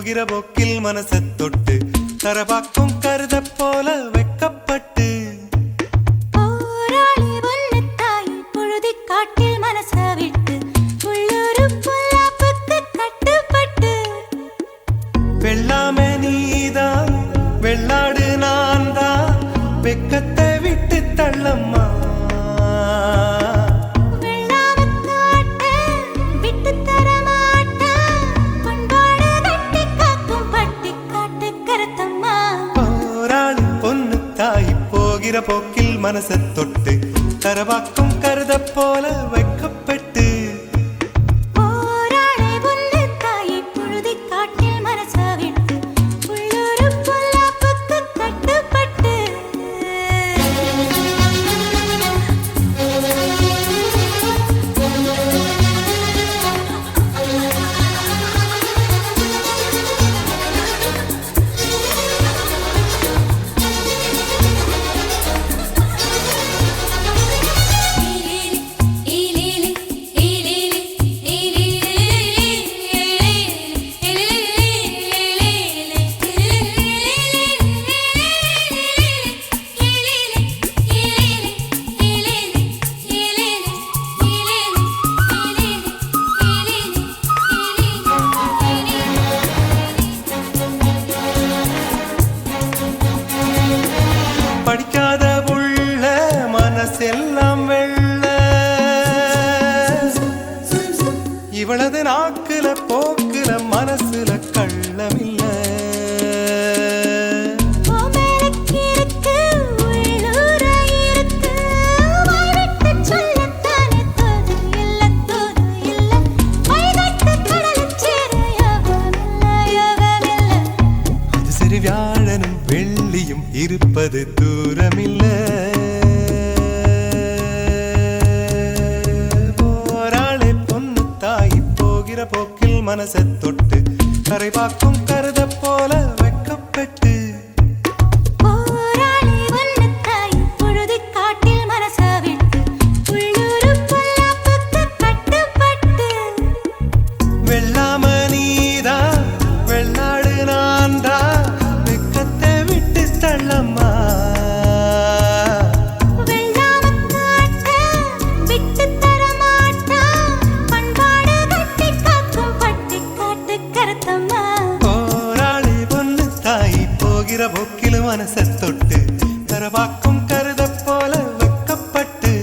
போகிற போக்கில் மனசை தொட்டு தரபாக்கும் கருத போல வெக்கப்பட்டு போராளி ஒன்னு தாய் பொழுதி காட்டில் மனசை விட்டு உள்ளூரு பொல்லாப்புக்கு கட்டுப்பட்டு வெள்ளாமே நீதான் வெள்ளாடு நான் தான் வெக்கத்தை விட்டு தள்ளம்மா போக்கில் மனசை தொட்டு தரவாக்கும் கருத போல வைக்கப்பட்டு போராளி ஒன்னு தாய் பொழுதி காட்டில் மனசை விட்டு உள்ளூரு பொல்லாப்புக்கு கட்டுப்பட்டு படிக்காத உள்ள மனசெல்லாம் வெள்ள இவளது நாக்குல போக்குல மனசுல கள்ளமில்ல அது சரி வியாழனும் வெள்ளியும் இருப்பது தூரமில்ல போராளே பொண்ணு தாய் போகிற போக்கில் மனசை தொட்டு கரை பார்க்கும் கருத போல வெக்கப்பட்டு போராளி ஒன்னு தாய் பொழுதி காட்டில் மனசை விட்டு உள்ளூரு பொல்லாப்புக்கு கட்டுப்பட்டு வெள்ளாம நீதா வெள்ளாடு நான்தா வெக்கத்தை விட்டு தள்ளம்மா போராளி பொண்ணு தாய் போகிற போக்கில் மனசை தொட்டு தரவாக்கும் கருத போல வெக்கப்பட்டு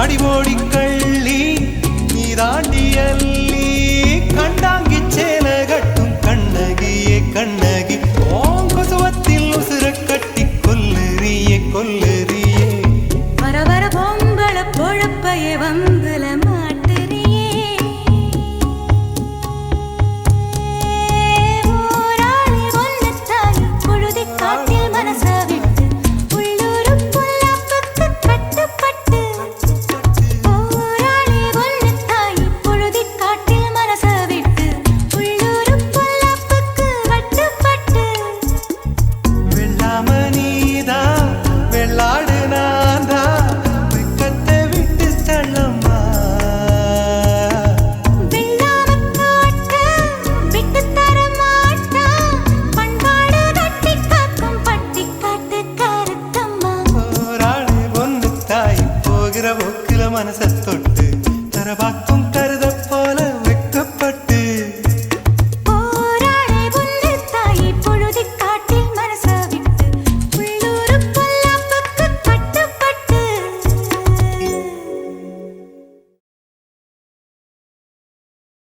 அடிமோடி கள்ளி நீராண்டி அள்ளி கண்டாங்கி சேல கட்டும் கண்ணகியே கண்ணகி ஓங்குசுவத்தில் உசுர கட்டி கொல்லுறியே கொல்லுறியே வர வர பொம்பள பொழப்பைய வம்புல மாட்டுறியே போராளி ஒன்னு தாய் பொழுதி காட்டில் மனசை விட்டு உள்ளூரு பொல்லாப்புக்கு கட்டுப்பட்டு போராளி ஒன்னு தாய் பொழுதி காட்டில் மனசை விட்டு உள்ளூரு பொல்லாப்புக்கு கட்டுப்பட்டு வெள்ளாம நீதா வெள்ளாடு நான்தா வெக்கத்தை விட்டு தள்ளம்மா வெள்ளாம காட்ட விட்டு தர மாட்டா பண்பாடு கட்டி காக்கும் பட்டி காட்டு கருத்தம்மா போராளி பொண்ணு தாய் போகிற போக்கில மனசை தொட்டு தரவாக்கும் கருத